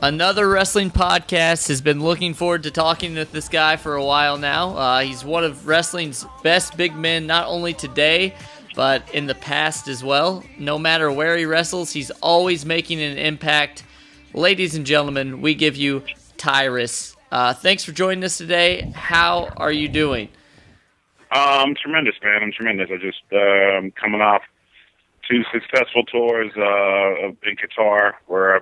Another wrestling podcast has been looking forward to talking with this guy for a while now. He's one of wrestling's best big men, not only today, but in the past as well. No matter where he wrestles, he's always making an impact. Ladies and gentlemen, we give you Tyrus. Thanks for joining us today. How are you doing? I'm tremendous, man. I'm tremendous. I just coming off 2 successful tours in Qatar, where I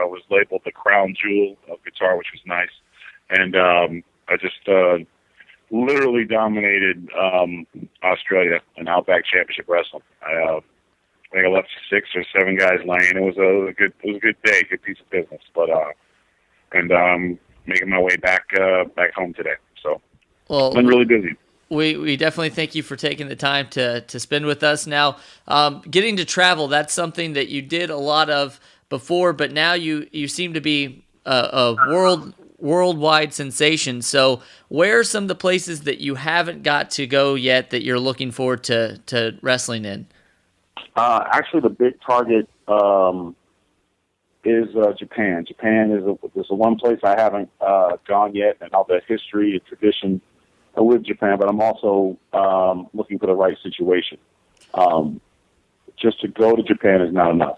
was labeled the crown jewel of Qatar, which was nice. And I just literally dominated Australia in Outback Championship Wrestling. I think I left 6 or 7 guys laying. It was a good day, good piece of business. But making my way back home today. So well, been really busy. We definitely thank you for taking the time to spend with us. Now, getting to travel, that's something that you did a lot of before, but now you seem to be a worldwide sensation. So where are some of the places that you haven't got to go yet that you're looking forward to wrestling in? Actually, the big target is Japan. Japan is the one place I haven't gone yet, and all the history and tradition with Japan, but I'm also looking for the right situation. Just to go to Japan is not enough.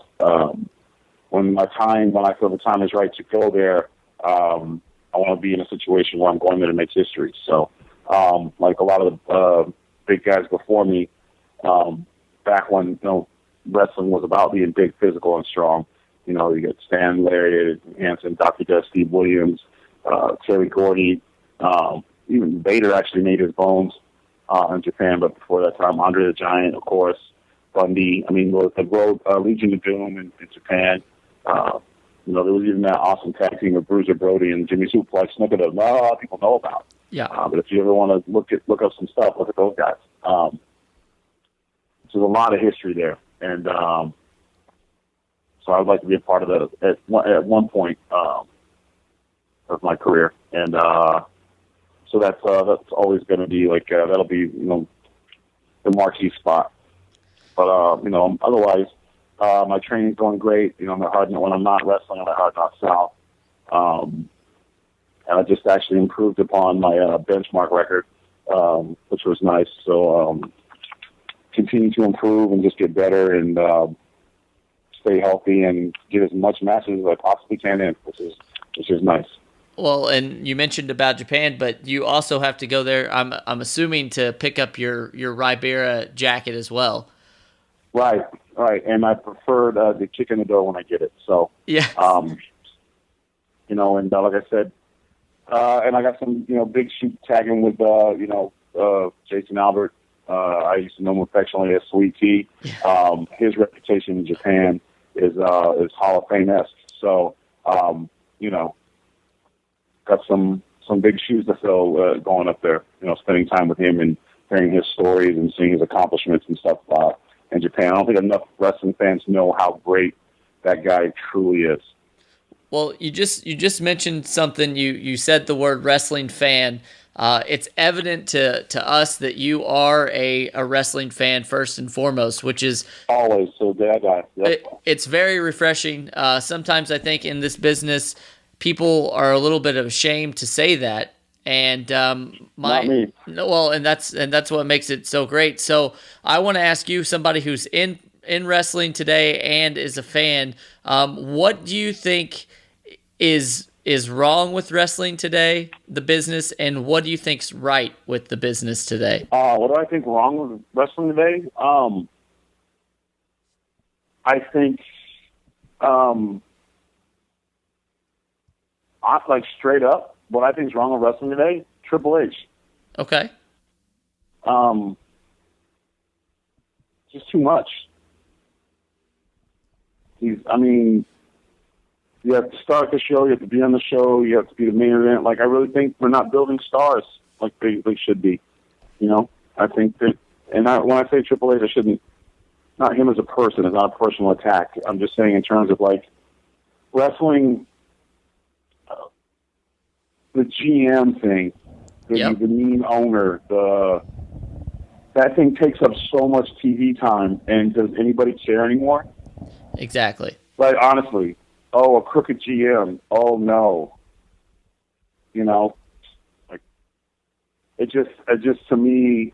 When I feel the time is right to go there, I want to be in a situation where I'm going there to make history. So, like a lot of the big guys before me, back when wrestling was about being big, physical, and strong. You got Stan, Larry Hansen, Dr. Death, Steve Williams, Terry Gordy. Even Vader actually made his bones in Japan, but before that time, Andre the Giant, of course, Bundy. I mean, the Road Legion of Doom in Japan. There was even that awesome tag team of Bruiser Brody and Jimmy Suplex that a lot of people know about. Yeah. But if you ever want to look up some stuff, look at those guys. There's a lot of history there, and so I would like to be a part of that at one point of my career, and. So that's always going to be like that'll be the marquee spot. But otherwise, my training's going great. I'm at Hard Knot when I'm not wrestling. I'm at Hard Knot South, and I just actually improved upon my benchmark record, which was nice. So continue to improve and just get better and stay healthy and get as much matches as I possibly can in, which is nice. Well, and you mentioned about Japan, but you also have to go there, I'm assuming, to pick up your Ribera jacket as well. Right. And I prefer the kick in the door when I get it. So, yeah. And like I said, and I got some, big shoot tagging with, Jason Albert. I used to know him affectionately as Sweet Tea. His reputation in Japan is Hall of Fame-esque. So, got some big shoes to fill going up there, spending time with him and hearing his stories and seeing his accomplishments and stuff in Japan. I don't think enough wrestling fans know how great that guy truly is. Well, you just mentioned something. You said the word wrestling fan. It's evident to us that you are a wrestling fan first and foremost, which is always so that guy. Yep. It's very refreshing. Sometimes I think in this business, people are a little bit ashamed to say that, and not me. Well, and that's what makes it so great. So I want to ask you, somebody who's in wrestling today and is a fan, what do you think is wrong with wrestling today, the business, and what do you think's right with the business today? What do I think wrong with wrestling today? I think. Like straight up, what I think is wrong with wrestling today, Triple H. Okay. Just too much. You have to start the show, you have to be on the show, you have to be the main event. Like, I really think we're not building stars like they should be. I think that, and when I say Triple H, I shouldn't, not him as a person, it's not a personal attack. I'm just saying in terms of, like, wrestling, the GM thing, the mean owner, that thing takes up so much TV time, and does anybody care anymore? Exactly. Like, honestly, oh, a crooked GM. Oh, no. You know, like, it just to me,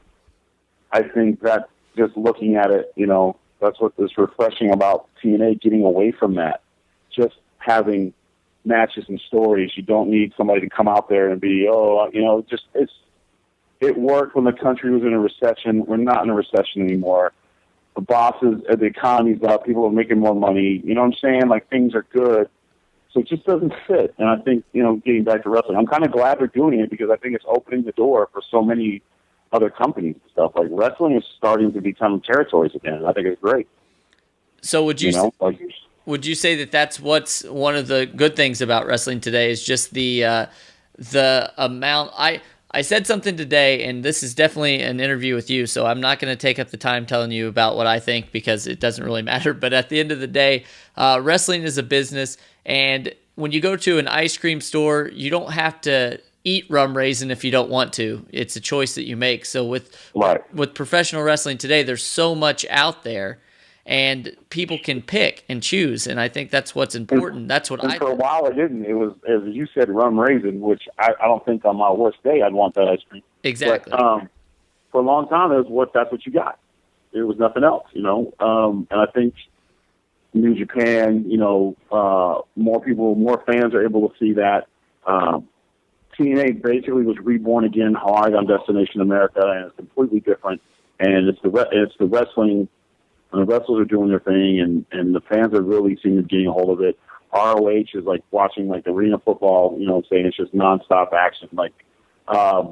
I think that just looking at it, you know, that's what is refreshing about TNA, getting away from that. Just having matches and stories. You don't need somebody to come out there and be, oh, you know, just it worked when the country was in a recession. We're not in a recession anymore. The bosses, the economy's up. People are making more money. You know what I'm saying? Like, things are good. So it just doesn't fit. And I think, you know, getting back to wrestling, I'm kind of glad they're doing it because I think it's opening the door for so many other companies and stuff. Like, wrestling is starting to become territories again. I think it's great. So would you know, like, would you say that that's what's one of the good things about wrestling today is just the amount? I said something today, and this is definitely an interview with you, so I'm not going to take up the time telling you about what I think because it doesn't really matter. But at the end of the day, wrestling is a business, and when you go to an ice cream store, you don't have to eat rum raisin if you don't want to. It's a choice that you make. So with professional wrestling today, there's so much out there, and people can pick and choose, and I think that's what's important. That's what for a while it didn't. It was, as you said, rum raisin, which I don't think on my worst day I'd want that ice cream. Exactly. But, for a long time, that's what you got. There was nothing else, you know. And I think New Japan, you know, more fans are able to see that. TNA basically was reborn again hard on Destination America, and it's completely different. And it's the wrestling. And the wrestlers are doing their thing, and the fans are really seeming to be getting a hold of it. ROH is like watching like arena football, you know what I'm saying? It's just nonstop action. Like, I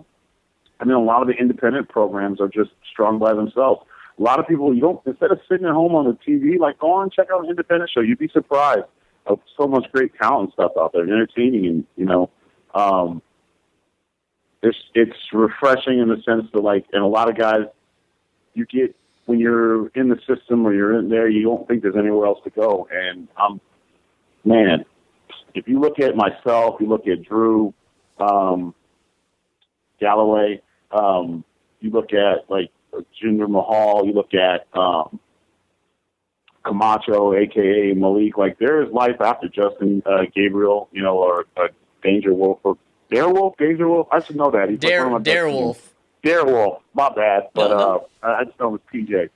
mean, a lot of the independent programs are just strong by themselves. A lot of people, instead of sitting at home on the TV, like, go on and check out an independent show. You'd be surprised of so much great talent and stuff out there, entertaining, and, you know, it's refreshing in the sense that, like, and a lot of guys, you get, when you're in the system or you're in there, you don't think there's anywhere else to go. And man, if you look at myself, you look at Drew, Galloway, you look at like Jinder Mahal, you look at Camacho, aka Malik. Like, there is life after Justin Gabriel, you know, or Danger Wolf or Darewolf. Danger Wolf. I should know that. He's Darewolf. Darewolf, my bad, but No. I just know it was PJ.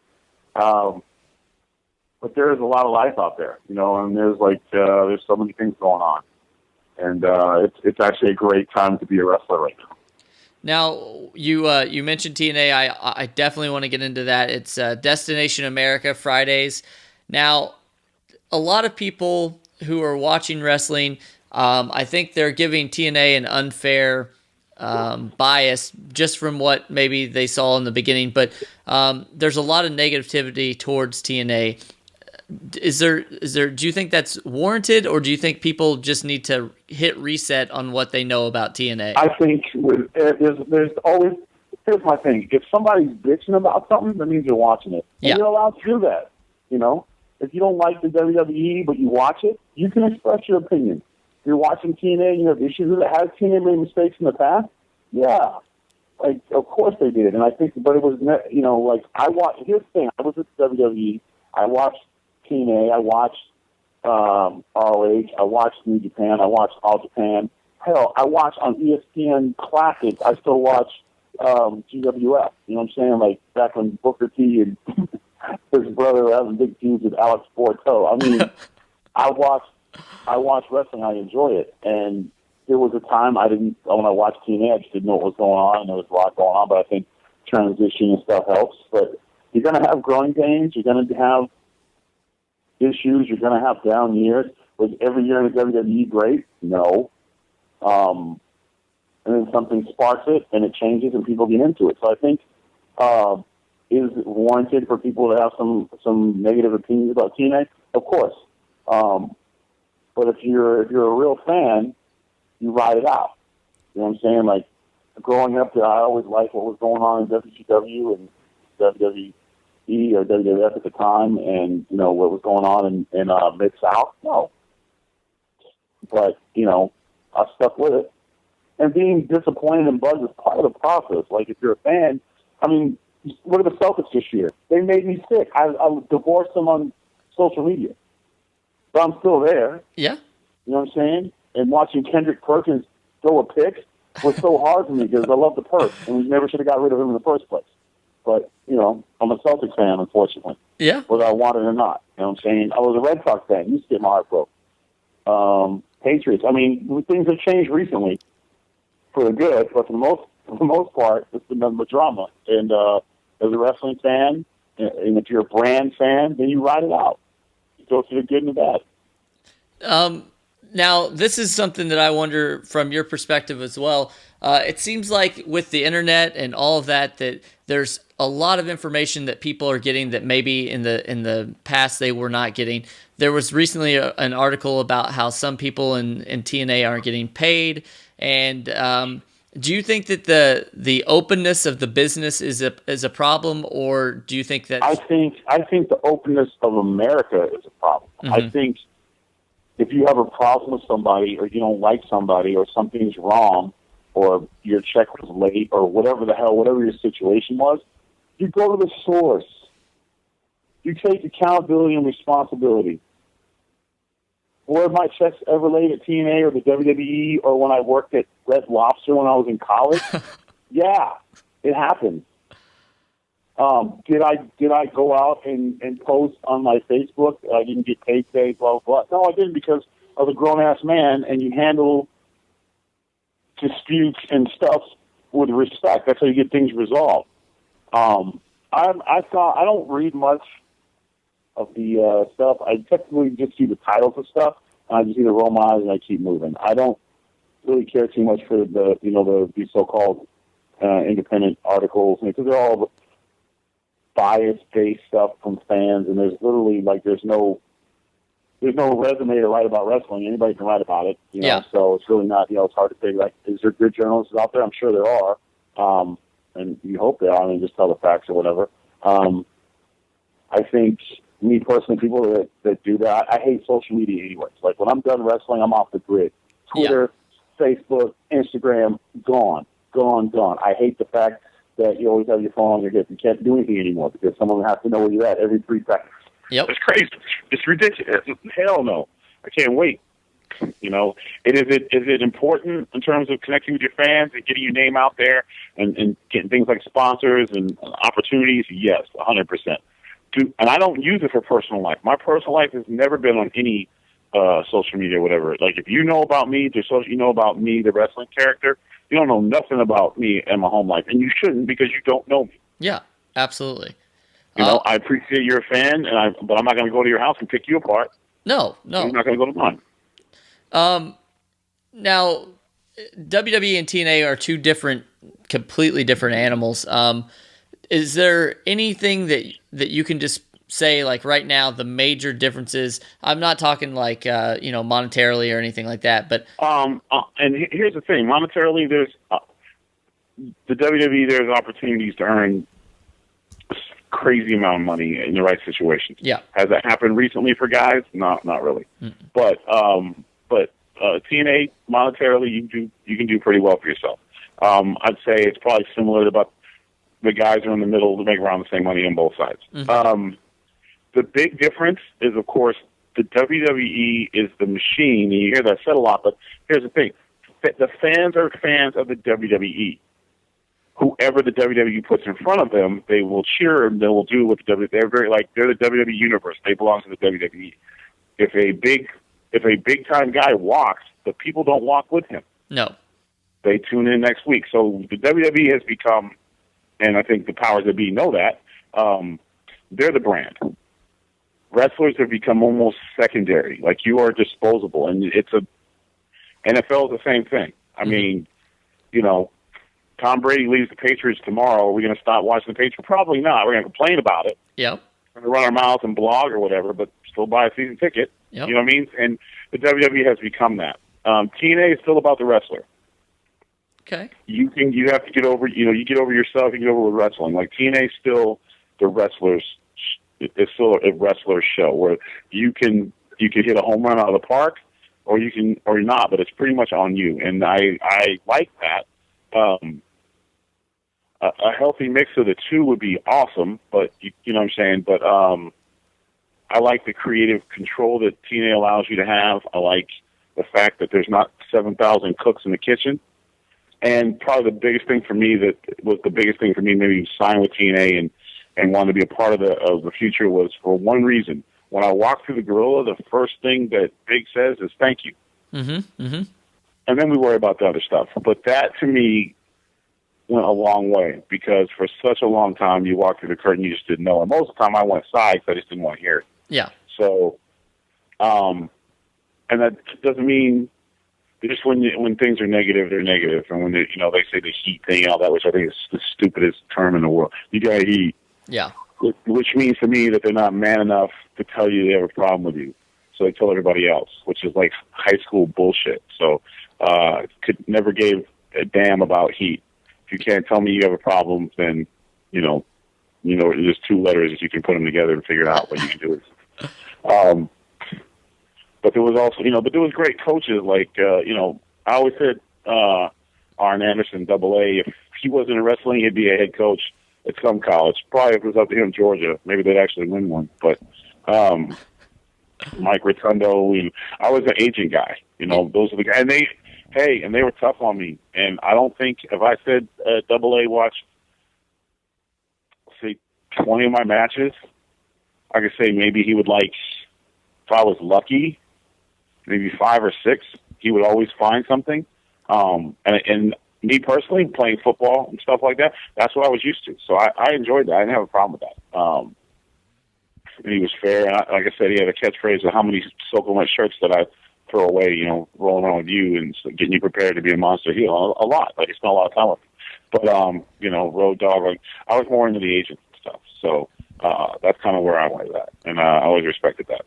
But there is a lot of life out there, you know, and there's there's so many things going on, and it's actually a great time to be a wrestler right now. Now, you mentioned TNA. I definitely want to get into that. It's Destination America Fridays. Now, a lot of people who are watching wrestling, I think they're giving TNA an unfair bias just from what maybe they saw in the beginning, but there's a lot of negativity towards TNA. Do you think that's warranted, or do you think people just need to hit reset on what they know about TNA? I think there's always, here's my thing. If somebody's bitching about something, that means you're watching it. And you're allowed to do that, you know? If you don't like the WWE, but you watch it, you can express your opinion. You're watching TNA and you have issues with it. Has TNA made mistakes in the past? Yeah. Like, of course they did. And I think, but it was, you know, like, here's the thing. I was at WWE. I watched TNA. I watched ROH. I watched New Japan. I watched All Japan. Hell, I watched on ESPN Classics. I still watch GWF. You know what I'm saying? Like, back when Booker T and his brother were having big feuds with Alex Borto. I mean, I watch wrestling. I enjoy it. And there was a time when I watched TNA, I just didn't know what was going on, and there was a lot going on, but I think transition and stuff helps. But you're going to have growing pains. You're going to have issues. You're going to have down years. Was every year in the WWE great? No. And then something sparks it, and it changes, and people get into it. So I think is it warranted for people to have some negative opinions about TNA? Of course. But if you're a real fan, you ride it out. You know what I'm saying? Like, growing up, I always liked what was going on in WCW and WWE or WWF at the time, and, you know, what was going on in Mid-South. No. But, you know, I stuck with it. And being disappointed and bugged is part of the process. Like, if you're a fan, I mean, look at the Celtics this year. They made me sick. I divorced them on social media. but I'm still there. Yeah. You know what I'm saying? And watching Kendrick Perkins throw a pick was so hard for me because I love the Perk, and we never should have got rid of him in the first place. But, I'm a Celtics fan, unfortunately. Yeah. Whether I want it or not. You know what I'm saying? I was a Red Sox fan. Used to get my heart broke. Patriots. I mean, things have changed recently for the good, but for the most part, it's been nothing but drama. And as a wrestling fan, and if you're a brand fan, then you ride it out. You go through the good and the bad. Now, this is something that I wonder from your perspective as well. It seems like with the internet and all of that there's a lot of information that people are getting that maybe in the past they were not getting. There was recently an article about how some people in TNA aren't getting paid. And do you think that the openness of the business is a problem, or do you think that? I think the openness of America is a problem. Mm-hmm. I think if you have a problem with somebody, or you don't like somebody, or something's wrong, or your check was late, or whatever your situation was, you go to the source. You take accountability and responsibility. Were my checks ever late at TNA or the WWE, or when I worked at Red Lobster when I was in college? Yeah, it happened. Did I go out and post on my Facebook? I didn't get paid today, blah, blah, blah. No, I didn't, because I was a grown-ass man, and you handle disputes and stuff with respect. That's how you get things resolved. I don't read much of the stuff. I technically just see the titles of stuff, and I just either roll my eyes and I keep moving. I don't really care too much for the so-called independent articles, because they're all bias-based stuff from fans, and there's literally there's no resume to write about wrestling. Anybody can write about it, Yeah. So it's really not, it's hard to say, is there good journalists out there? I'm sure there are, and you hope there are. I mean, just tell the facts or whatever. I think, me personally, people that do that, I hate social media anyways. Like, when I'm done wrestling, I'm off the grid. Twitter, Facebook, Instagram, gone. I hate the fact that you always have your phone on your hip. You can't do anything anymore because someone has to know where you're at every 3 seconds. Yep. It's crazy. It's ridiculous. Hell no. I can't wait. Is it important in terms of connecting with your fans and getting your name out there and getting things like sponsors and opportunities? Yes, 100%. And I don't use it for personal life. My personal life has never been on any social media or whatever. Like, if you know about me, you know about me, the wrestling character, you don't know nothing about me and my home life. And you shouldn't, because you don't know me. Yeah, absolutely. I appreciate you're a fan, but I'm not going to go to your house and pick you apart. No. You're not going to go to mine. Now, WWE and TNA are two completely different animals. Is there anything that you can just say, like, right now, the major differences? I'm not talking like, monetarily or anything like that, but. And here's the thing. Monetarily, there's the WWE, there's opportunities to earn crazy amount of money in the right situations. Yeah. Has that happened recently for guys? Not really. Mm-mm. But TNA, monetarily, you can do pretty well for yourself. I'd say it's probably similar to about the guys are in the middle to make around the same money on both sides. Mm-hmm. The big difference is, of course, the WWE is the machine, and you hear that said a lot, but here's the thing. The fans are fans of the WWE. Whoever the WWE puts in front of them, they will cheer and they will do what the WWE. They're the WWE universe. They belong to the WWE. If a big time guy walks, the people don't walk with him. No. They tune in next week. So the WWE has become, and I think the powers that be know that, they're the brand. Wrestlers have become almost secondary. Like, you are disposable, and NFL is the same thing. I mean, Tom Brady leaves the Patriots tomorrow. Are we going to stop watching the Patriots? Probably not. We're going to complain about it. Yep. We're going to run our mouths and blog or whatever, but still buy a season ticket. Yep. You know what I mean? And the WWE has become that. TNA is still about the wrestler. Okay. You have to get over, you get over yourself, you get over with wrestling. Like, TNA is still the wrestlers. It's still a wrestler show where you can hit a home run out of the park, or you're not, but it's pretty much on you. And I like that. A healthy mix of the two would be awesome, but you know what I'm saying. But I like the creative control that TNA allows you to have. I like the fact that there's not 7,000 cooks in the kitchen. And probably the biggest thing for me maybe signing with TNA and wanting to be a part of the future was for one reason. When I walk through the gorilla, the first thing that Big says is thank you. Mm-hmm. Mm-hmm. And then we worry about the other stuff. But that, to me, went a long way because for such a long time, you walked through the curtain, you just didn't know. And most of the time, I went side because I just didn't want to hear it. Yeah. So, and that doesn't mean just when things are negative, they're negative. And when they say the heat thing and all that, which I think is the stupidest term in the world. You got heat. Yeah. Which means to me that they're not man enough to tell you they have a problem with you. So they tell everybody else, which is like high school bullshit. So, never gave a damn about heat. If you can't tell me you have a problem, then, there's two letters that you can put them together and figure out what you can do. But there was also, but there was great coaches like, I always said, Arn Anderson, AA, if he wasn't in wrestling, he'd be a head coach at some college. Probably if it was up to him, Georgia, maybe they'd actually win one. But, Mike Rotundo, I was an agent guy, those are the guys. And they were tough on me. And I don't think if I said AA watched, say, 20 of my matches, I could say maybe he would if I was lucky, maybe 5 or 6, he would always find something. And me personally, playing football and stuff like that, that's what I was used to. So I enjoyed that. I didn't have a problem with that. And he was fair. And like I said, he had a catchphrase of how many soaking wet shirts that I throw away, rolling around with you and getting you prepared to be a monster heel. A lot. Like, I spent a lot of time with him. But, Road Dog, I was more into the agent stuff. So that's kind of where I went with that. And I always respected that.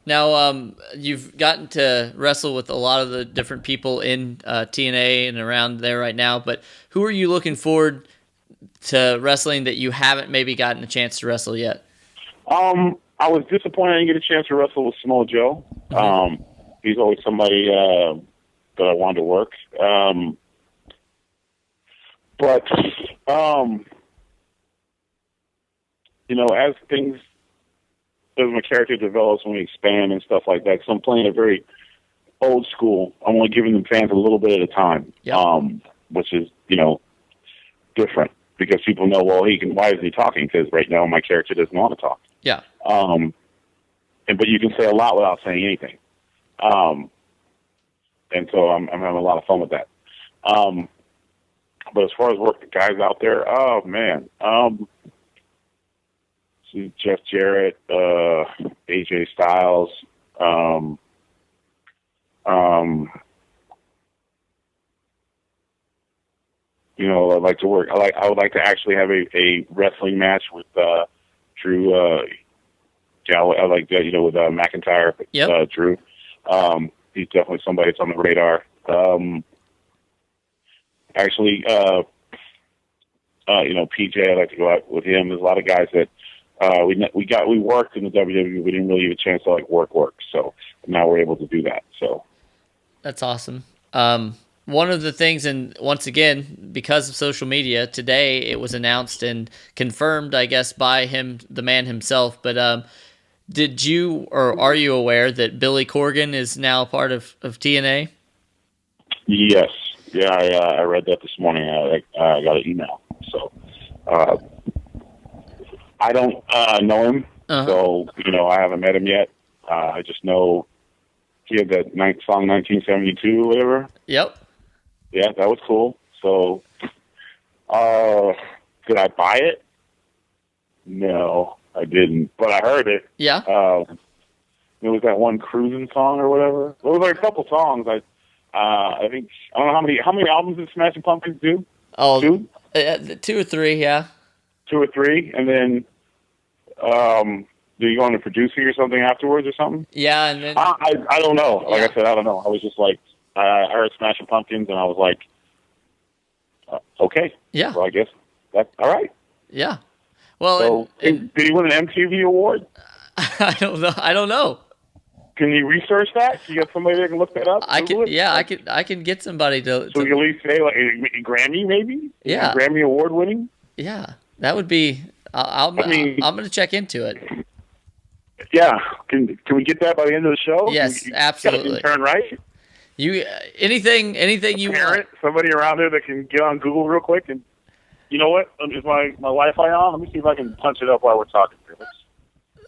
Now, you've gotten to wrestle with a lot of the different people in TNA and around there right now, but who are you looking forward to wrestling that you haven't maybe gotten a chance to wrestle yet? I was disappointed I didn't get a chance to wrestle with Samoa Joe. Mm-hmm. He's always somebody that I wanted to work. But as things, as my character develops when we expand and stuff like that, because I'm playing a very old school, I'm only giving the fans a little bit at a time, which is, different because people know, well, why isn't he talking? Because right now my character doesn't want to talk. Yeah. But you can say a lot without saying anything. And so I'm having a lot of fun with that. But as far as work, the guys out there, oh man, Jeff Jarrett, AJ Styles, I'd like to work. I would like to actually have a wrestling match with Drew. I like that, with McIntyre. Yep. Drew. He's definitely somebody that's on the radar. PJ, I'd like to go out with him. There's a lot of guys that we worked in the WWE. We didn't really get a chance to work. So now we're able to do that. So that's awesome. One of the things, and once again, because of social media, today it was announced and confirmed, I guess, by him, the man himself. But did you, or are you aware that Billy Corgan is now part of TNA? Yes. Yeah, I read that this morning. I got an email. So I don't know him. Uh-huh. So, I haven't met him yet. I just know he had that song 1972 or whatever. Yep. Yeah, that was cool. So, did I buy it? No, I didn't. But I heard it. Yeah. There was that one cruising song or whatever. There was a couple songs. I think I don't know how many albums did Smashing Pumpkins do? Oh, 2? 2 or 3, yeah. 2 or 3, and then do you go on to producing or something afterwards or something? Yeah, and then I don't know. Like I said, I don't know. I was just like, I heard Smashing Pumpkins, and I was like, okay. Yeah. Well, I guess that's all right. Yeah. Well, so, did he win an MTV award? I don't know. Can you research that? You got somebody that can look that up? I can get somebody to. So you at least say a Grammy, maybe? Yeah. Grammy award winning? Yeah, that would be. I'm going to check into it. Yeah, can we get that by the end of the show? Yes, you absolutely. Turn right. You anything you want. Somebody around there that can get on Google real quick and you know what? Is my Wi-Fi on? Let me see if I can punch it up while we're talking.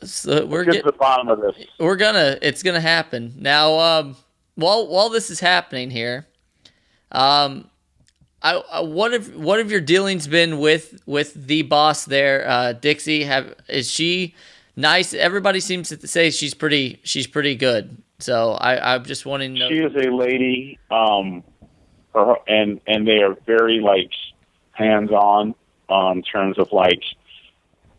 So let's get to the bottom of this. It's gonna happen now. While this is happening here, what have your dealings been with the boss there, Dixie? Is she nice? Everybody seems to say she's pretty good. So I'm just wanting to know. She is a lady, and they are very like hands-on in terms of like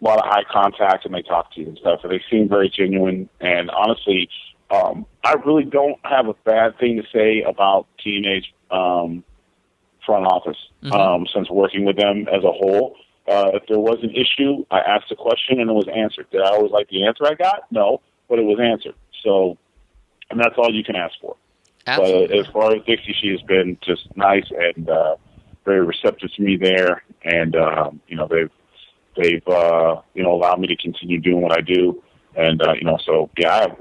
a lot of eye contact, and they talk to you and stuff. And they seem very genuine. And honestly, I really don't have a bad thing to say about TNA's front office since working with them as a whole. If there was an issue, I asked a question and it was answered. Did I always like the answer I got? No, but it was answered. So, and that's all you can ask for. Absolutely. But as far as Dixie, she has been just nice and very receptive to me there. And they've allowed me to continue doing what I do. And so yeah, I have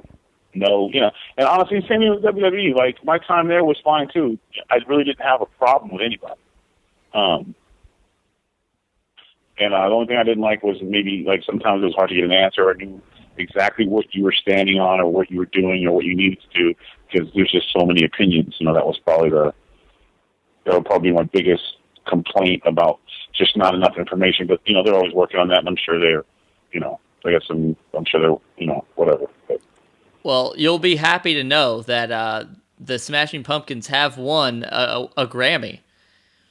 no, and honestly, same thing with WWE. Like my time there was fine too. I really didn't have a problem with anybody. And the only thing I didn't like was maybe like sometimes it was hard to get an answer. I knew exactly what you were standing on or what you were doing or what you needed to do because there's just so many opinions. That was probably my biggest complaint about just not enough information. But they're always working on that, and I'm sure they got some. I'm sure they're whatever. But, well, you'll be happy to know that the Smashing Pumpkins have won a Grammy.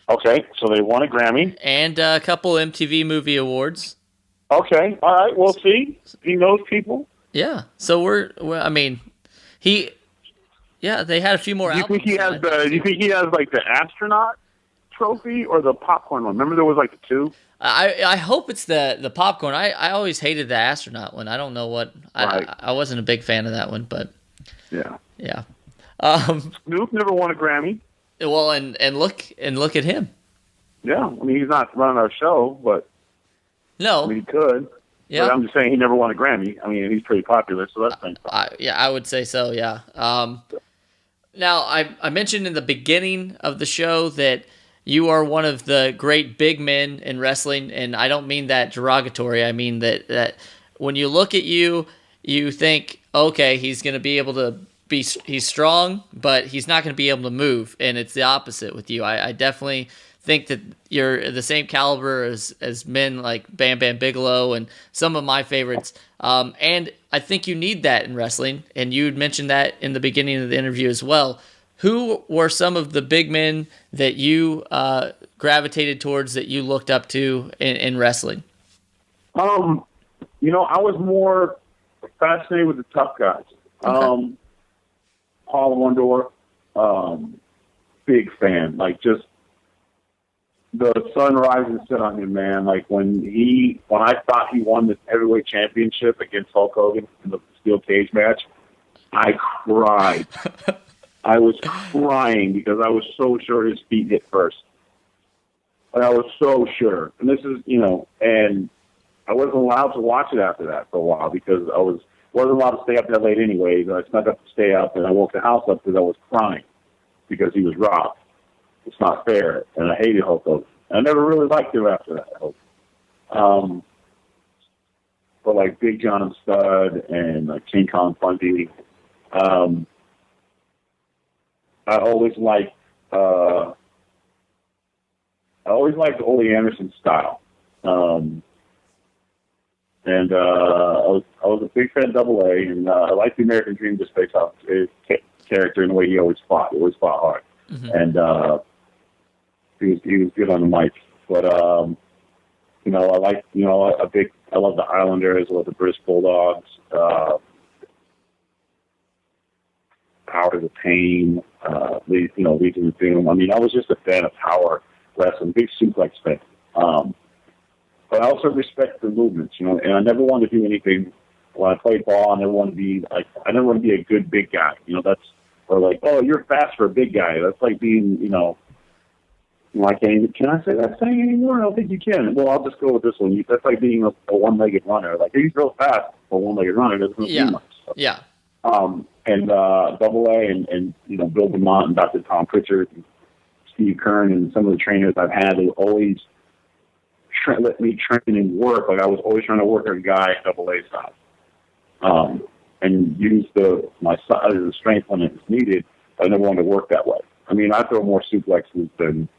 Okay, so they won a Grammy. And a couple MTV Movie Awards. Okay, all right, we'll see. He knows people. Yeah, so they had a few more albums. Do you think he has like the astronaut trophy or the popcorn one? Remember there was like the two? I hope it's the popcorn. I always hated the astronaut one. I don't know what. Right. I wasn't a big fan of that one, but yeah. Snoop never won a Grammy. Well, and look at him. Yeah, I mean he's not running our show, but no, he could. Yeah, but I'm just saying he never won a Grammy. I mean he's pretty popular, so that's fine. I would say so. Yeah. Now I mentioned in the beginning of the show that you are one of the great big men in wrestling, and I don't mean that derogatory. I mean that when you look at you think, okay, he's going to be able to. He's strong, but he's not going to be able to move, and it's the opposite with you. I definitely think that you're the same caliber as men like Bam Bam Bigelow and some of my favorites. And I think you need that in wrestling, and you mentioned that in the beginning of the interview as well. Who were some of the big men that you gravitated towards, that you looked up to in wrestling? I was more fascinated with the tough guys. Okay. Paul Wondor, big fan. Like just the sun rises set on him, man. Like when I thought he won the heavyweight championship against Hulk Hogan in the steel cage match, I cried. I was crying because I was so sure his feet hit first. Like, I was so sure. And this is, and I wasn't allowed to watch it after that for a while because I wasn't allowed to stay up that late anyways. I snuck up to stay up, and I woke the house up because I was crying because he was robbed. It's not fair, and I hated Hulk Hogan. I never really liked him after that, I hope. But like Big John and Studd and King Kong Bundy, I always liked Ole Anderson's style. And I was a big fan of Double A, and I liked the American Dream just based off his character and the way he always fought. He always fought hard, and he was good on the mic. But I love the Islanders, I love the British Bulldogs, Powers of Pain, Legion of Doom. I mean, I was just a fan of power wrestling, big suplex fan. But I also respect the movements, and I never wanted to do anything when I played ball. I never wanted to be a good big guy. That's or like, oh, you're fast for a big guy. That's like being, Well, can I say that saying anymore? I don't think you can. Well, I'll just go with this one. That's like being a one-legged runner. Like, he's real fast for a one-legged runner. Doesn't mean much. So. Yeah. And Double A and Bill DeMont and Dr. Tom Pritchard and Steve Kern and some of the trainers I've had, they always let me train and work. Like, I was always trying to work a guy at Double A size. And use my size as a strength when it's needed. I never wanted to work that way. I mean, I throw more suplexes than,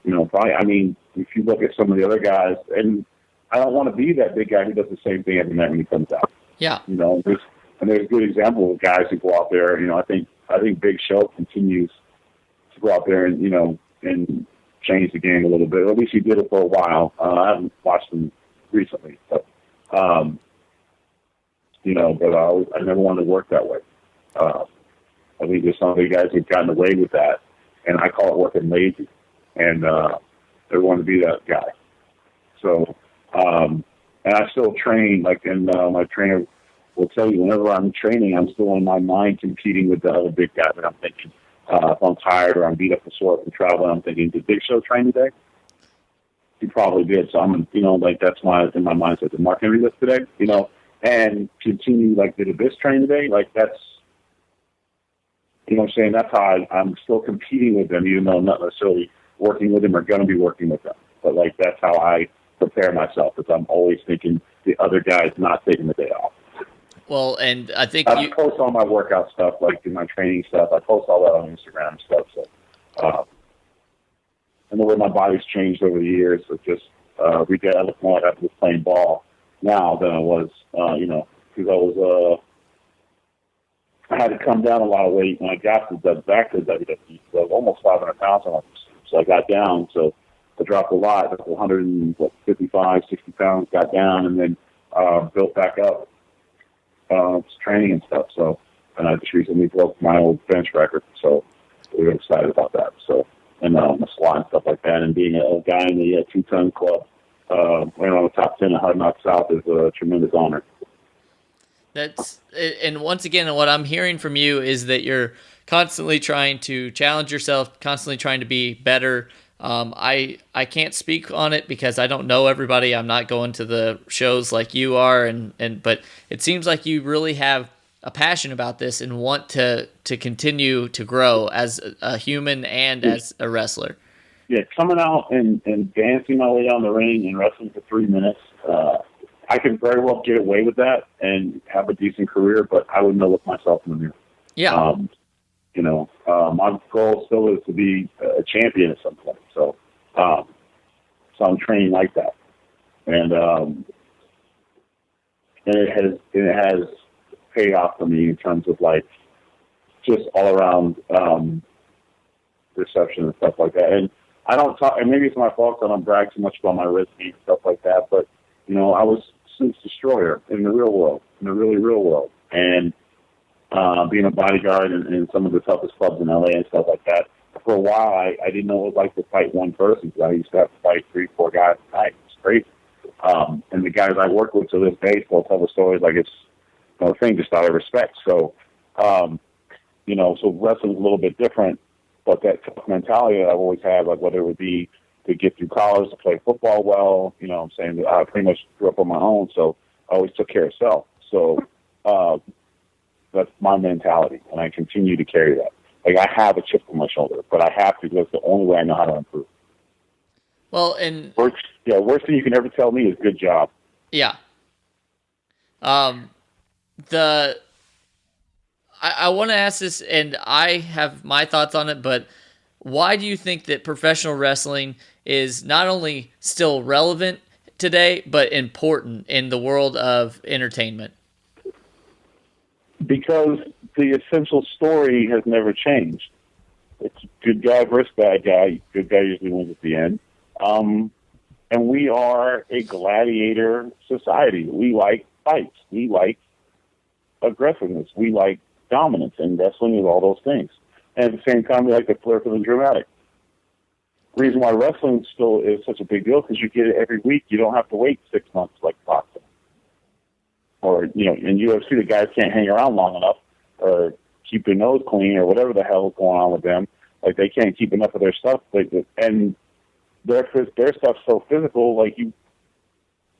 probably. I mean, if you look at some of the other guys, and I don't want to be that big guy who does the same thing every night when he comes out. Yeah. There's good examples of guys who go out there. I think Big Show continues to go out there and change the game a little bit. Or at least he did it for a while. I haven't watched him recently, but I never wanted to work that way. I think there's some of the guys who've gotten away with that, and I call it working lazy. And they want to be that guy. So, and I still train, and my trainer will tell you, whenever I'm training, I'm still in my mind competing with the other big guys. And I'm thinking, if I'm tired or I'm beat up and sore from traveling, I'm thinking, did Big Show train today? He probably did. So I'm, that's why in my mindset, did Mark Henry lift today? And continue, did Abyss train today? That's, what I'm saying? That's how I'm still competing with them, even though I'm not necessarily working with them or going to be working with them. But, that's how I prepare myself, is I'm always thinking the other guy's not taking the day off. Well, and I think I post all my workout stuff, in my training stuff. I post all that on Instagram and stuff. So, and the way my body's changed over the years, it just every day I look more like I was playing ball now than I was, because I had to come down a lot of weight when I got back to WWE. So I was almost 500 pounds on. So I got down. So I dropped a lot, 155, 60 pounds, got down, and then built back up, training and stuff. So, and I just recently broke my old bench record. So we were excited about that. So, and the squat and stuff like that, and being a guy in the 2-ton club, right on the top 10 of Hard Knock South is a tremendous honor. And once again, what I'm hearing from you is that you're constantly trying to challenge yourself, constantly trying to be better. I can't speak on it because I don't know everybody. I'm not going to the shows like you are, but it seems like you really have a passion about this and want to continue to grow as a human and as a wrestler. Yeah, coming out and dancing my way down the ring and wrestling for 3 minutes, I could very well get away with that and have a decent career, but I wouldn't look myself in the mirror. Yeah. My goal still is to be a champion at some point. So I'm training like that. And it has paid off for me in terms of just all around reception and stuff like that. And I don't talk, and maybe it's my fault that I don't brag too much about my wrestling and stuff like that, but I was Suits Destroyer in the real world, in the really real world. And being a bodyguard in some of the toughest clubs in LA and stuff like that. For a while, I didn't know what it was like to fight one person, because I used to have to fight 3-4 guys a night. It's crazy. And the guys I work with to this day still tell the stories like it's a thing, just out of respect. So, so wrestling's a little bit different, but that tough mentality that I've always had, whether it would be to get through college, to play football well, I'm saying, I pretty much grew up on my own, so I always took care of self. So that's my mentality, and I continue to carry that. I have a chip on my shoulder, but I have to, because it's the only way I know how to improve. Well, and worst thing you can ever tell me is good job. Yeah. I want to ask this, and I have my thoughts on it, but why do you think that professional wrestling is not only still relevant today, but important in the world of entertainment? Because the essential story has never changed. It's good guy versus bad guy. Good guy usually wins at the end. And we are a gladiator society. We like fights. We like aggressiveness. We like dominance, and wrestling is all those things. And at the same time, we like the flair for the dramatic. The reason why wrestling still is such a big deal, because you get it every week. You don't have to wait 6 months like boxing. Or, in UFC, the guys can't hang around long enough or keep their nose clean or whatever the hell is going on with them. They can't keep enough of their stuff. And their stuff's so physical. Like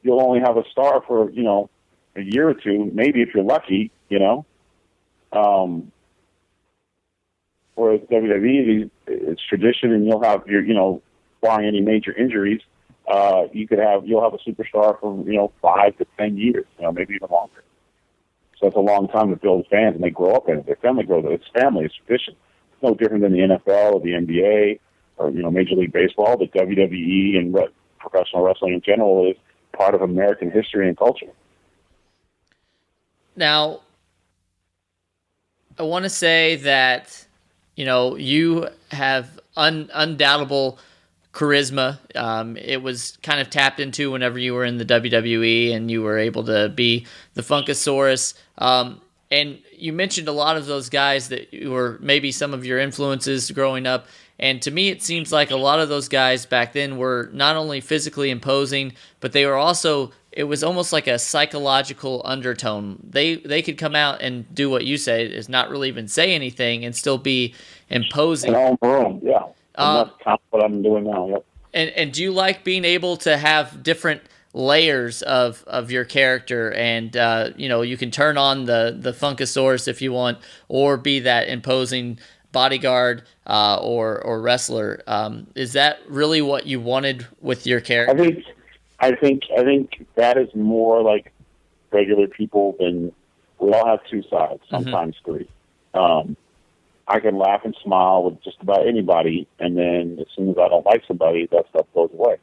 you'll only have a star for a year or two, maybe if you're lucky. Whereas WWE, it's tradition, and you'll have your barring any major injuries, you'll have a superstar for 5 to 10 years, maybe even longer. So it's a long time to build fans, and they grow up in it. Their family grows up. It's family. It's tradition. It's no different than the NFL or the NBA or Major League Baseball. The WWE and professional wrestling in general is part of American history and culture. Now, I want to say that you have undoubtable charisma. It was kind of tapped into whenever you were in the WWE and you were able to be the Funkasaurus. And you mentioned a lot of those guys that were maybe some of your influences growing up. And to me, it seems like a lot of those guys back then were not only physically imposing, but they were also, it was almost like a psychological undertone. They could come out and do what you say, is not really even say anything and still be imposing. In our room, yeah. And that's kind of what I'm doing now, yep. And do you like being able to have different layers of your character, and you can turn on the Funkasaurus if you want, or be that imposing bodyguard or wrestler? Is that really what you wanted with your character? I think that is more like regular people than we all have two sides, sometimes three. I can laugh and smile with just about anybody, and then as soon as I don't like somebody, that stuff goes away.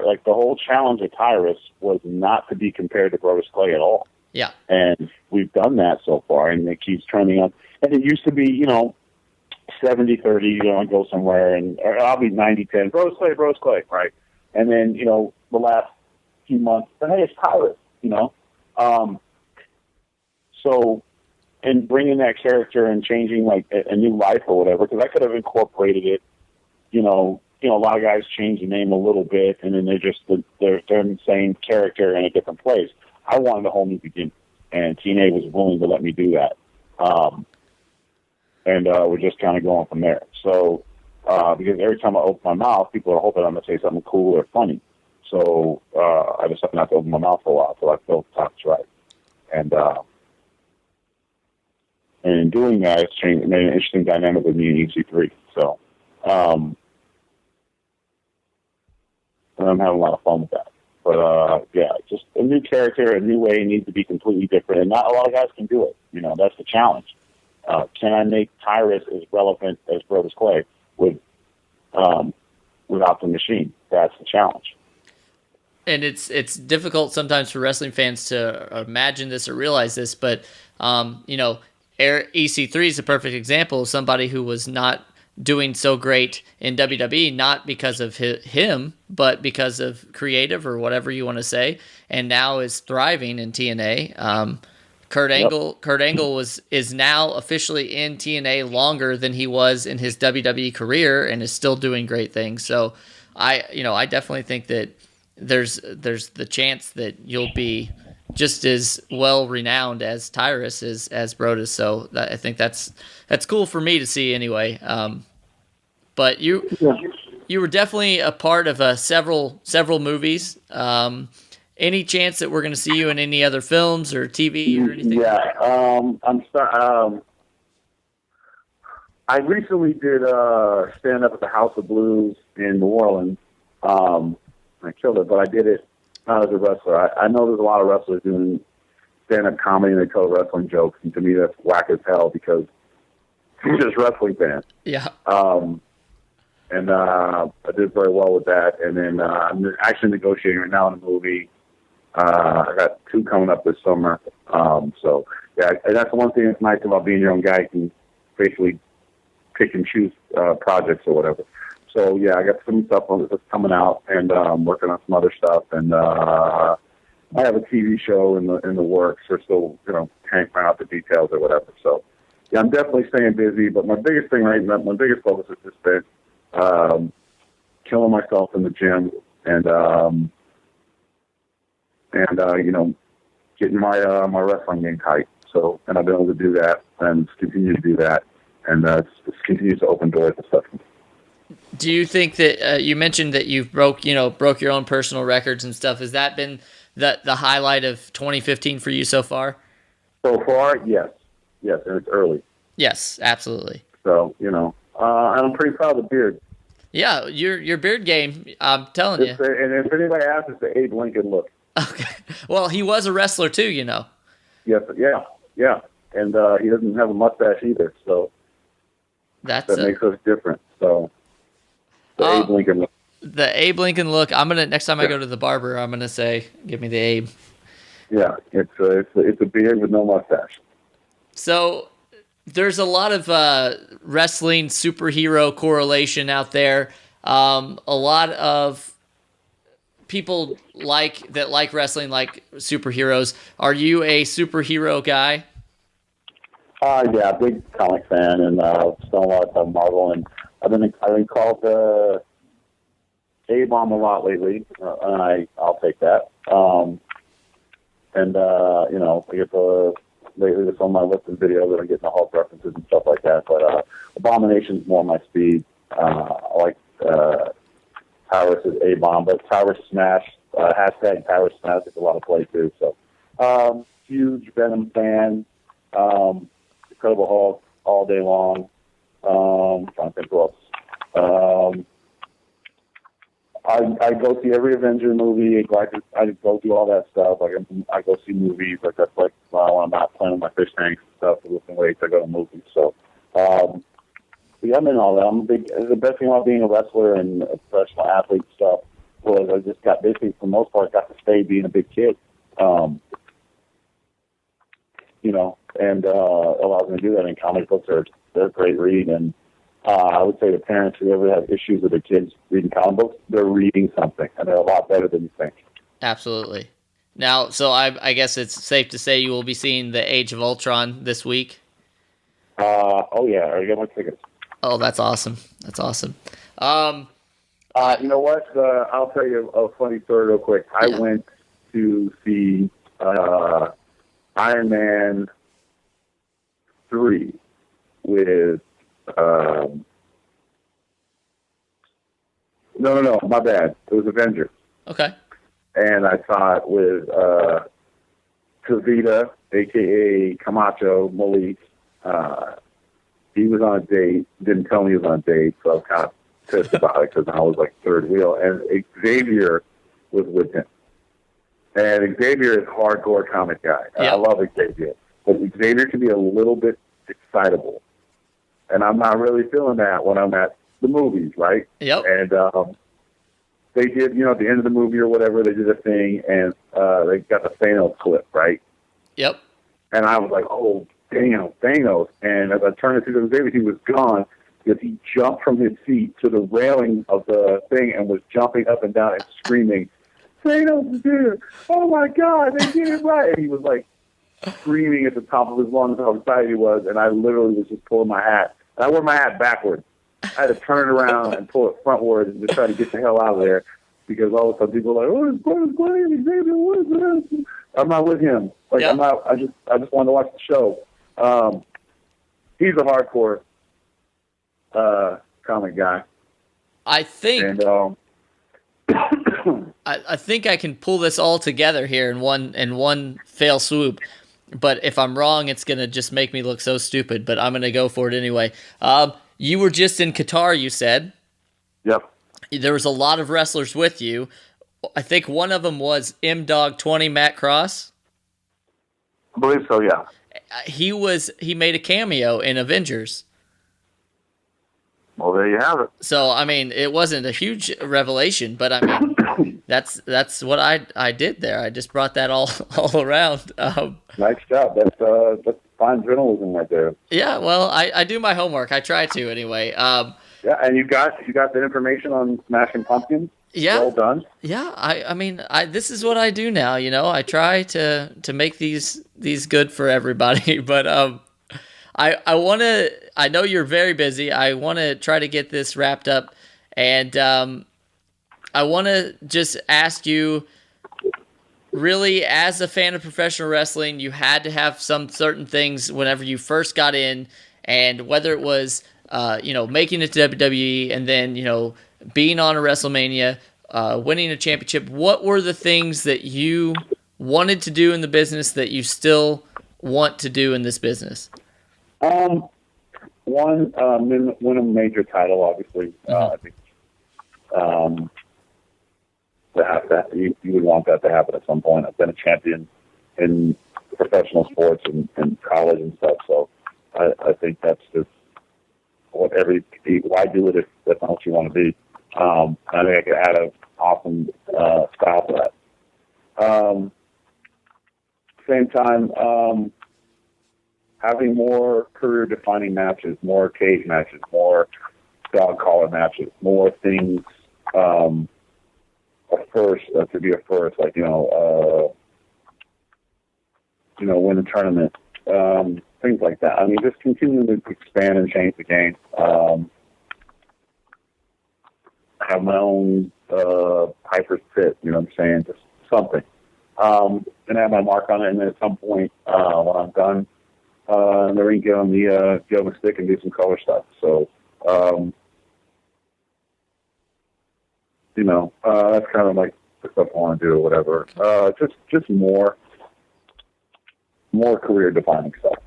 Like the whole challenge of Tyrus was not to be compared to Brodus Clay at all. Yeah. And we've done that so far, and it keeps turning up. And it used to be, 70-30, I go somewhere, and I'll be 90-10, Brodus Clay, right? And then, the last few months, hey, it's Tyrus, So, and bringing that character and changing like a new life or whatever, because I could have incorporated it, a lot of guys change the name a little bit, and then they're the same character in a different place. I wanted a whole new beginning, and TNA was willing to let me do that. And we're just kind of going from there. So, because every time I open my mouth, people are hoping I'm going to say something cool or funny. So, I decided not to open my mouth for a while until I felt the time's right. And in doing that, it's made an interesting dynamic with me and EC3. So, and I'm having a lot of fun with that. But, just a new character, a new way needs to be completely different. And not a lot of guys can do it. That's the challenge. Can I make Tyrus as relevant as Brodus Clay without the machine? That's the challenge. And it's difficult sometimes for wrestling fans to imagine this or realize this, but, EC3 is a perfect example of somebody who was not doing so great in WWE, not because of him, but because of creative or whatever you want to say, and now is thriving in TNA. Kurt Angle is now officially in TNA longer than he was in his WWE career and is still doing great things. So I definitely think that there's the chance that you'll be just as well renowned as Tyrus is as Brodus. So I think that's cool for me to see anyway. But you were definitely a part of several movies. Any chance that we're going to see you in any other films or TV or anything? Yeah, I recently did stand up at the House of Blues in New Orleans. I killed it, but I did it not as a wrestler. I know there's a lot of wrestlers doing stand-up comedy and they tell wrestling jokes, and to me that's whack as hell because I'm just wrestling fans. Yeah. And I did very well with that. And then I'm actually negotiating right now in a movie. I got 2 coming up this summer. So, yeah, and that's the one thing that's nice about being your own guy. You can basically pick and choose projects or whatever. So, yeah, I got some stuff that's coming out, and I'm working on some other stuff. And I have a TV show in the works. We're still, can't find out the details or whatever. So, yeah, I'm definitely staying busy. But my biggest thing right now, my biggest focus has just been killing myself in the gym and getting my wrestling game tight. So, and I've been able to do that and continue to do that. and it continues to open doors and stuff. Do you think that you mentioned that you broke your own personal records and stuff? Has that been the highlight of 2015 for you so far? So far, yes, and it's early. Yes, absolutely. So I'm pretty proud of the beard. Yeah, your beard game. I'm telling you. And if anybody asks, it's the Abe Lincoln look. Okay. Well, he was a wrestler too, Yes, yeah, and he doesn't have a mustache either, so that makes us different. So the Abe Lincoln look. The Abe Lincoln look. Next time I go to the barber, I'm gonna say, "Give me the Abe." Yeah, it's a beard with no mustache. So there's a lot of wrestling superhero correlation out there. A lot of people like wrestling like superheroes. Are you a superhero guy? Yeah, big comic fan, and spent a lot of time Marvel, and I've been called A-bomb a lot lately, and I'll take that. I get lately with some of my lifting videos that are getting the Hulk references and stuff like that. But Abomination's more my speed. I like Tyrus is A-bomb, but Tyrus Smash, hashtag Tyrus Smash gets a lot of play too. So huge Venom fan. Incredible Hulk all day long. Trying to think who else. I go see every Avenger movie. I go do all that stuff. I go see movies. That's when I'm not playing with my fish tanks and stuff. Lifting weights, I go to movies. So, yeah, I'm in all that. The best thing about being a wrestler and a professional athlete and stuff was I just got basically, for the most part, got to stay being a big kid. And allows me to do that. And comic books they're a great read. And I would say to parents who ever have issues with their kids reading comic books, they're reading something, and they're a lot better than you think. Absolutely. Now, so I guess it's safe to say you will be seeing the Age of Ultron this week. Oh yeah, I got my tickets. Oh, that's awesome. That's awesome. You know what? I'll tell you a funny story real quick. I went to see Iron Man 3 with. No, my bad. It was Avengers. Okay. And I saw it with Kavita, a.k.a. Camacho Malik. He was on a date. Didn't tell me he was on a date, so I was kind of pissed about it because I was like third wheel. And Xavier was with him. And Xavier is a hardcore comic guy. Yeah. I love Xavier. But Xavier can be a little bit excitable. And I'm not really feeling that when I'm at the movies, right? Yep. And they did, at the end of the movie or whatever, they did a thing, and they got the Thanos clip, right? Yep. And I was like, oh, damn, Thanos. And as I turned to see the Xavier, he was gone because he jumped from his seat to the railing of the thing and was jumping up and down and screaming, Thanos is here! Oh my God, they did it right! And he was like screaming at the top of his lungs how excited he was, and I literally was just pulling my hat. And I wore my hat backwards. I had to turn it around and pull it frontward and just try to get the hell out of there because all of a sudden people are like, oh, it's Glenn, Xavier, what is this? I'm not with him. I'm not. I just wanted to watch the show. He's a hardcore comic guy. I think. And I think I can pull this all together here in one fell swoop. But if I'm wrong, it's gonna just make me look so stupid. But I'm gonna go for it anyway. You were just in Qatar, you said. Yep. There was a lot of wrestlers with you. I think one of them was M-Dog 20, Matt Cross. I believe so, yeah. He made a cameo in Avengers. Well, there you have it. So, I mean, it wasn't a huge revelation, but I mean, that's what I did there. I just brought that all around. Nice job. That's fine journalism right there. Yeah, well, I do my homework. I try to anyway. Yeah, and you got the information on Smashing Pumpkins. Yeah. Well done. Yeah, I mean, this is what I do now. I try to make these good for everybody, but I want to. I know you're very busy. I want to try to get this wrapped up, and I want to just ask you. Really, as a fan of professional wrestling, you had to have some certain things whenever you first got in, And whether it was, making it to WWE and then, being on a WrestleMania, winning a championship, what were the things that you wanted to do in the business that you still want to do in this business? One, win a major title, obviously. I think you would want that to happen at some point. I've been a champion in professional sports and college and stuff, so I think that's just why do it if that's not what you want to be? I think I could add an awesome style to that. Same time, having more career-defining matches, more cage matches, more dog collar matches, more things, a first, to be a first, like, win a tournament, things like that. I mean, just continue to expand and change the game. Have my own Piper's Pit, you know what I'm saying? Just something. And have my mark on it, and then at some point, when I'm done, in the ring, get on the stick and do some color stuff. So, that's kind of like the stuff I want to do or whatever. Just more career-defining stuff.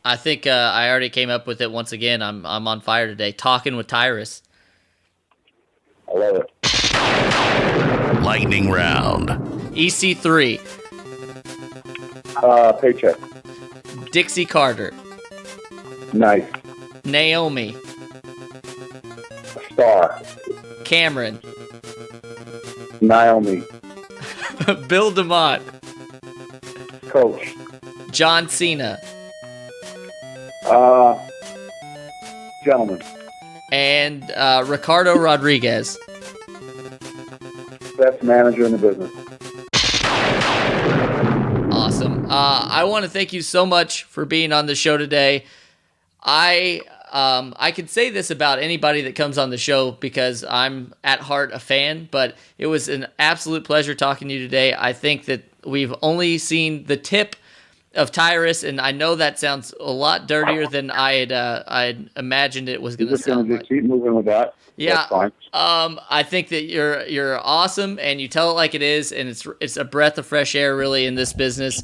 I think I already came up with it once again. I'm on fire today. Talking with Tyrus. I love it. Lightning round. EC3. Paycheck. Dixie Carter. Nice. Naomi. Star. Cameron. Naomi. Bill DeMott. Coach. John Cena. Gentleman. And Ricardo Rodriguez. Best manager in the business. Awesome. I want to thank you so much for being on the show today. I can say this about anybody that comes on the show because I'm at heart a fan, but it was an absolute pleasure talking to you today. I think that we've only seen the tip of Tyrus, and I know that sounds a lot dirtier than I'd imagined it was going to sound like. Keep moving with that. Yeah, that's fine. I think that you're awesome, and you tell it like it is, and it's a breath of fresh air, really, in this business.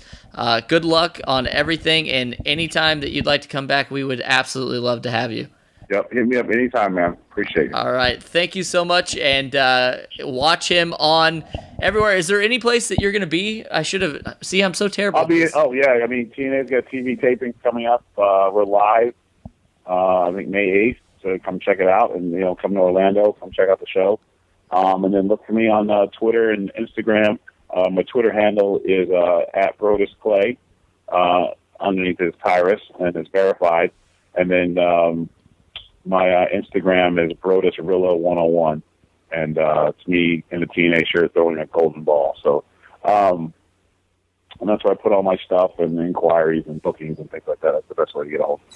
Good luck on everything, and anytime that you'd like to come back, we would absolutely love to have you. Yep, hit me up anytime, man. Appreciate it. All right, thank you so much, and watch him on everywhere. Is there any place that you're going to be? I should have. See, I'm so terrible. I'll be. Oh yeah, I mean, TNA's got TV tapings coming up. We're live. I think May 8th. So come check it out, and come to Orlando. Come check out the show, and then look for me on Twitter and Instagram. My Twitter handle is at Brodus Clay. Underneath is Tyrus, and it's verified. And then my Instagram is BrodusRillo101, and it's me in the TNA shirt throwing a golden ball. So, and that's where I put all my stuff and inquiries and bookings and things like that. That's the best way to get a hold of me.